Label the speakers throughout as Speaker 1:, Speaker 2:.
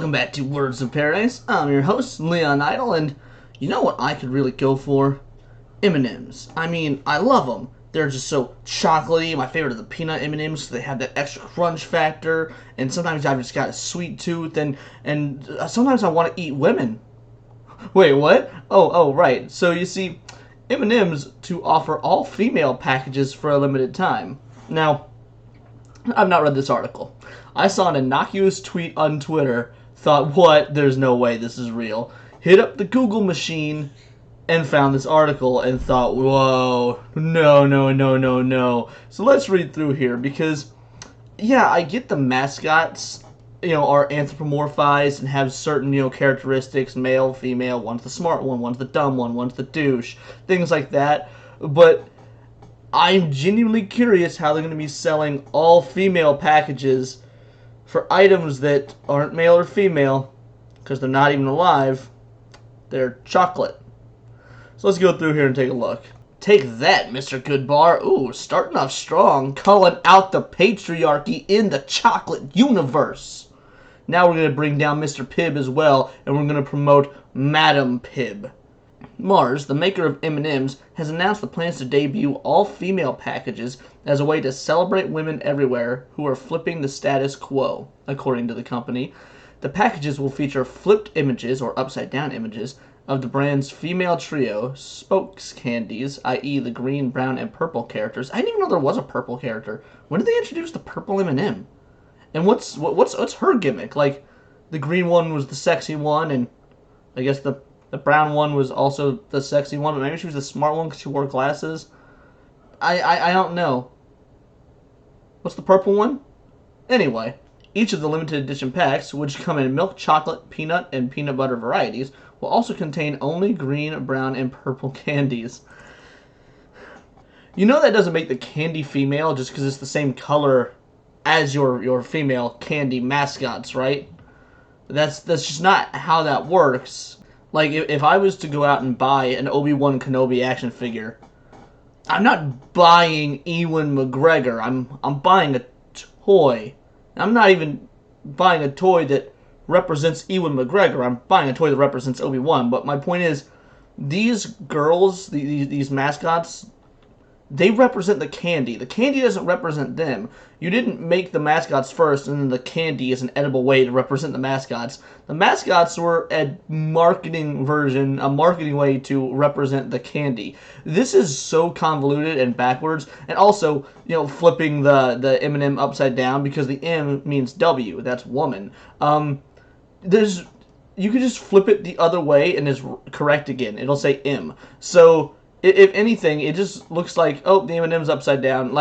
Speaker 1: Welcome back to Words of Paradise. I'm your host, Leon Idle, and you know what I could really go for? M&ms. I mean, I love them. They're just so chocolatey. My favorite are the peanut M&ms. They have that extra crunch factor, and sometimes I've just got a sweet tooth, and sometimes I want to eat women. Wait, what? Oh, right. So you see, M&ms to offer all female packages for a limited time. Now, I've not read this article. I saw an innocuous tweet on Twitter, thought, what? There's no way this is real. Hit up the Google machine and found this article and thought, whoa, no. So let's read through here because, yeah, I get the mascots, are anthropomorphized and have certain, characteristics, male, female, one's the smart one, one's the dumb one, one's the douche, things like that. But I'm genuinely curious how they're going to be selling all female packages for items that aren't male or female, because they're not even alive. They're chocolate. So let's go through here and take a look. Take that, Mr. Goodbar. Ooh, starting off strong, calling out the patriarchy in the chocolate universe. Now we're going to bring down Mr. Pibb as well, and we're going to promote Madam Pibb. Mars, the maker of M&ms, has announced the plans to debut all-female packages as a way to celebrate women everywhere who are flipping the status quo, according to the company. The packages will feature flipped images, or upside-down images, of the brand's female trio, spokes candies, i.e. the green, brown, and purple characters. I didn't even know there was a purple character. When did they introduce the purple M&m? And what's her gimmick? Like, the green one was the sexy one, and I guess the brown one was also the sexy one, but maybe she was the smart one because she wore glasses. I don't know. What's the purple one? Anyway, each of the limited edition packs, which come in milk, chocolate, peanut, and peanut butter varieties, will also contain only green, brown, and purple candies. You know that doesn't make the candy female just because it's the same color as your female candy mascots, right? That's just not how that works. Like, if I was to go out and buy an Obi-Wan Kenobi action figure, I'm not buying Ewan McGregor. I'm buying a toy. I'm not even buying a toy that represents Ewan McGregor. I'm buying a toy that represents Obi-Wan. But my point is, these girls, these mascots, they represent the candy. The candy doesn't represent them. You didn't make the mascots first, and then the candy is an edible way to represent the mascots. The mascots were a marketing version, a marketing way to represent the candy. This is so convoluted and backwards. And also, flipping the M&M upside down because the M means W. That's woman. You could just flip it the other way and it's correct again. It'll say M. So if anything, it just looks like, oh, the M&M's upside down.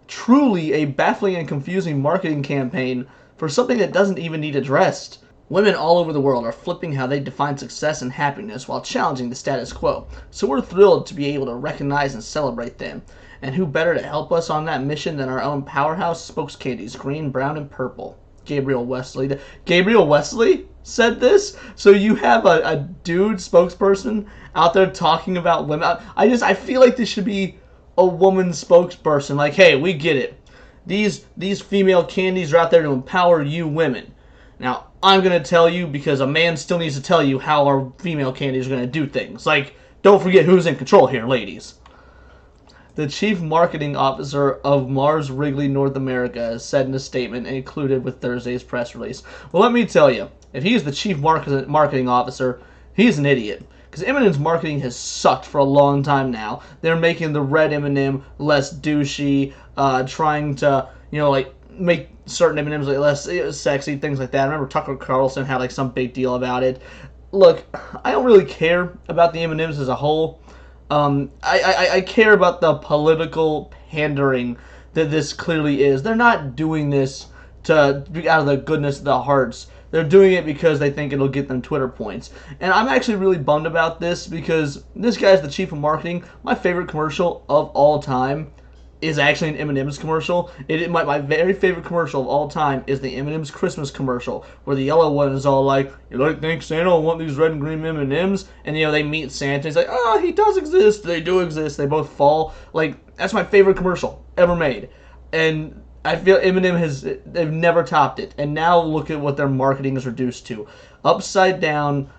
Speaker 1: Truly a baffling and confusing marketing campaign for something that doesn't even need addressed. Women all over the world are flipping how they define success and happiness while challenging the status quo. So we're thrilled to be able to recognize and celebrate them. And who better to help us on that mission than our own powerhouse spokes candies, green, brown, and purple. Gabriel Wesley. Gabriel Wesley said this? So you have a dude spokesperson out there talking about women. I feel like this should be a woman spokesperson. Like, hey, we get it. These female candies are out there to empower you women. Now, I'm going to tell you because a man still needs to tell you how our female candies are going to do things. Like, don't forget who's in control here, ladies. The chief marketing officer of Mars Wrigley North America said in a statement included with Thursday's press release. Well, let me tell you, if he's the chief marketing officer, he's an idiot. Because M&M's marketing has sucked for a long time now. They're making the red M&M less douchey, trying to, make certain M&Ms less sexy, things like that. I remember Tucker Carlson had some big deal about it. Look, I don't really care about the M&Ms as a whole. I care about the political pandering that this clearly is. They're not doing this to be out of the goodness of their hearts. They're doing it because they think it'll get them Twitter points. And I'm actually really bummed about this because this guy's the chief of marketing. My favorite commercial of all time is actually an M&M's commercial. My very favorite commercial of all time is the M&M's Christmas commercial, where the yellow one is all like, you don't think Santa will want these red and green M&M's? And, they meet Santa. He's like, oh, he does exist. They do exist. They both fall. That's my favorite commercial ever made. And I feel Eminem they've never topped it, and now look at what their marketing is reduced to: upside down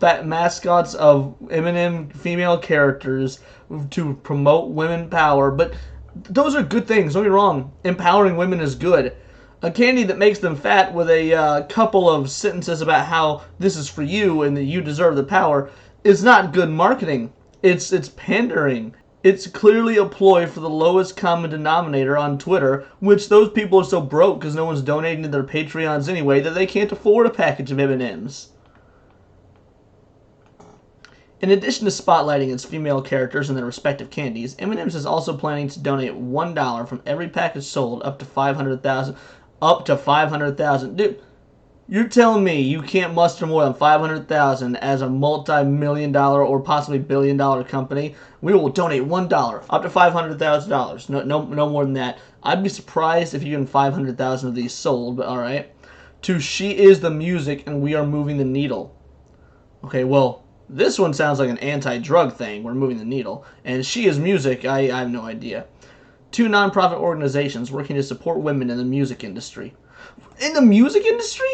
Speaker 1: fat mascots of Eminem female characters to promote women power. But those are good things. Don't get me wrong. Empowering women is good. A candy that makes them fat with a couple of sentences about how this is for you and that you deserve the power is not good marketing. It's pandering. It's clearly a ploy for the lowest common denominator on Twitter, which those people are so broke because no one's donating to their Patreons anyway that they can't afford a package of M&Ms. In addition to spotlighting its female characters and their respective candies, M&M's is also planning to donate $1 from every package sold up to 500,000. Up to 500,000. Dude, you're telling me you can't muster more than 500,000 as a multi-million-dollar or possibly billion-dollar company? We will donate $1 up to $500,000. No more than that. I'd be surprised if you get 500,000 of these sold, but all right. To She Is the Music and We Are Moving the Needle. Okay, well, this one sounds like an anti-drug thing. We're moving the needle. And She Is Music, I have no idea. 2 nonprofit organizations working to support women in the music industry. In the music industry?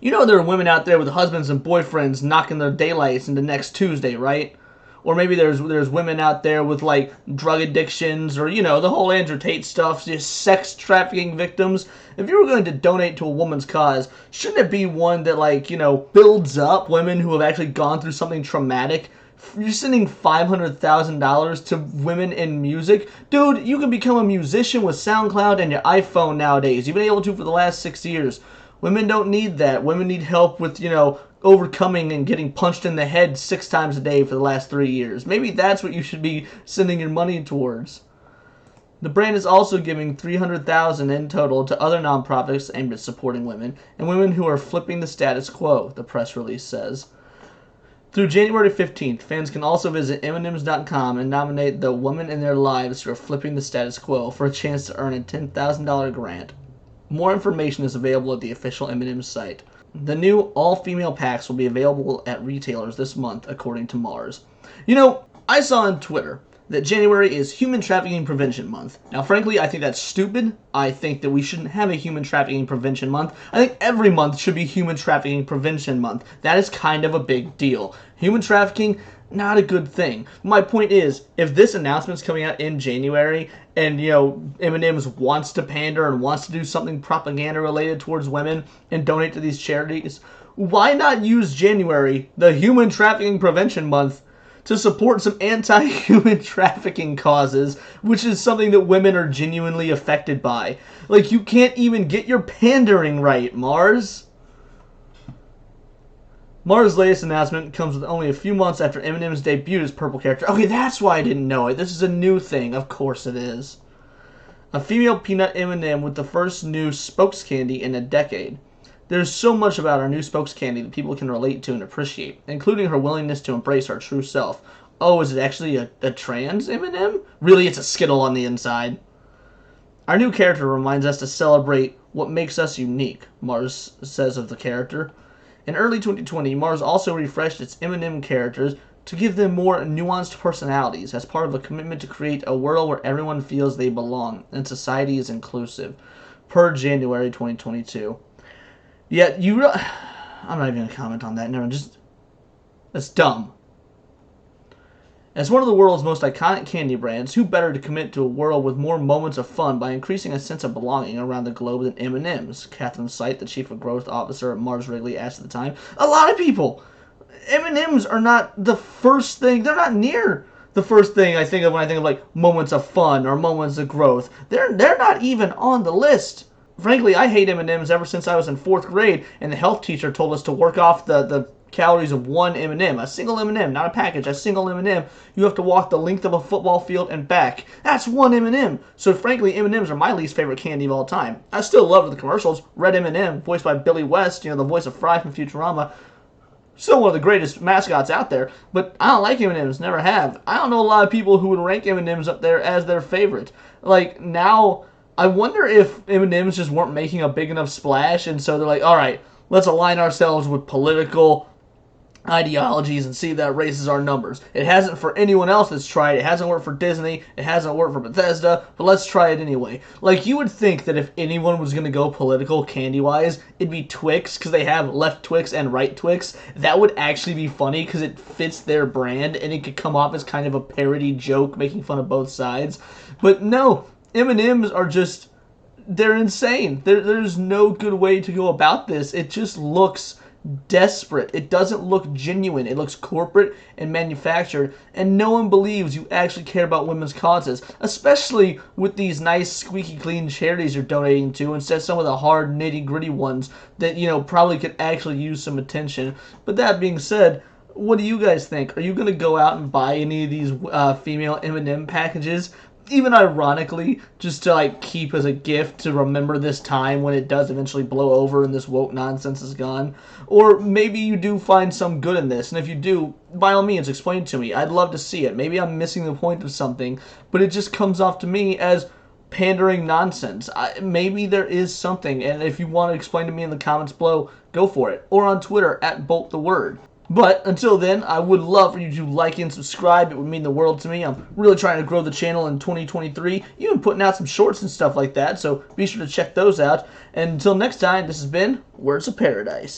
Speaker 1: You know there are women out there with husbands and boyfriends knocking their daylights into next Tuesday, right? Or maybe there's women out there with like drug addictions or, you know, the whole Andrew Tate stuff, just sex trafficking victims. If you were going to donate to a woman's cause, shouldn't it be one that, like, you know, builds up women who have actually gone through something traumatic? You're sending $500,000 to women in music? Dude, you can become a musician with SoundCloud and your iPhone nowadays. You've been able to for the last 6 years. Women don't need that. Women need help with, you know, overcoming and getting punched in the head 6 times a day for the last 3 years. Maybe that's what you should be sending your money towards. The brand is also giving $300,000 in total to other nonprofits aimed at supporting women and women who are flipping the status quo, the press release says. Through January 15th, fans can also visit m&ms.com and nominate the woman in their lives who are flipping the status quo for a chance to earn a $10,000 grant. More information is available at the official M&Ms site. The new all-female packs will be available at retailers this month, according to Mars. You know, I saw on Twitter that January is Human Trafficking Prevention Month. Now, frankly, I think that's stupid. I think that we shouldn't have a Human Trafficking Prevention Month. I think every month should be Human Trafficking Prevention Month. That is kind of a big deal. Human trafficking, not a good thing. My point is, if this announcement's coming out in January and, you know, M&M's wants to pander and wants to do something propaganda related towards women and donate to these charities, why not use January, the Human Trafficking Prevention Month, to support some anti-human trafficking causes, which is something that women are genuinely affected by? Like, you can't even get your pandering right, Mars. Mars' latest announcement comes with only a few months after M&M's debuted as purple character. Okay, that's why I didn't know it. This is a new thing. Of course it is. A female peanut M&M with the first new spokes candy in a decade. There's so much about our new spokes candy that people can relate to and appreciate, including her willingness to embrace her true self. Oh, is it actually a trans M&M? Really, it's a Skittle on the inside. Our new character reminds us to celebrate what makes us unique, Mars says of the character. In early 2020, Mars also refreshed its M&M characters to give them more nuanced personalities as part of a commitment to create a world where everyone feels they belong and society is inclusive, per January 2022. Yet, I'm not even going to comment on that. No, that's dumb. As one of the world's most iconic candy brands, who better to commit to a world with more moments of fun by increasing a sense of belonging around the globe than M&M's? Catherine Sight, the chief of growth officer at Mars Wrigley, asked at the time. A lot of people! M&M's are not the first thing. They're not near the first thing I think of when I think of, like, moments of fun or moments of growth. They're not even on the list. Frankly, I hate M&M's ever since I was in 4th grade, and the health teacher told us to work off the calories of one M&M. A single M&M, not a package, a single M&M. You have to walk the length of a football field and back. That's one M&M. So frankly, M&M's are my least favorite candy of all time. I still love the commercials. Red M&M, voiced by Billy West, you know, the voice of Fry from Futurama. Still one of the greatest mascots out there, but I don't like M&M's, never have. I don't know a lot of people who would rank M&M's up there as their favorite. Like, now, I wonder if M&M's just weren't making a big enough splash, and so they're like, all right, let's align ourselves with political ideologies and see if that raises our numbers. It hasn't for anyone else that's tried. It hasn't worked for Disney. It hasn't worked for Bethesda, but let's try it anyway. Like, you would think that if anyone was going to go political candy-wise, it'd be Twix, because they have left Twix and right Twix. That would actually be funny, because it fits their brand, and it could come off as kind of a parody joke, making fun of both sides. But no, M&Ms are just, they're insane. There's no good way to go about this. It just looks desperate. It doesn't look genuine. It looks corporate and manufactured, and no one believes you actually care about women's causes, especially with these nice squeaky clean charities you're donating to instead of some of the hard nitty gritty ones that, you know, probably could actually use some attention. But that being said, what do you guys think? Are you going to go out and buy any of these female M&M packages? Even ironically, just to like keep as a gift to remember this time when it does eventually blow over and this woke nonsense is gone. Or maybe you do find some good in this, and if you do, by all means, explain to me. I'd love to see it. Maybe I'm missing the point of something, but it just comes off to me as pandering nonsense. Maybe there is something, and if you want to explain to me in the comments below, go for it. Or on Twitter, @BoltTheWord. But until then, I would love for you to like and subscribe. It would mean the world to me. I'm really trying to grow the channel in 2023, even putting out some shorts and stuff like that, so be sure to check those out. And until next time, this has been Words of Paradise.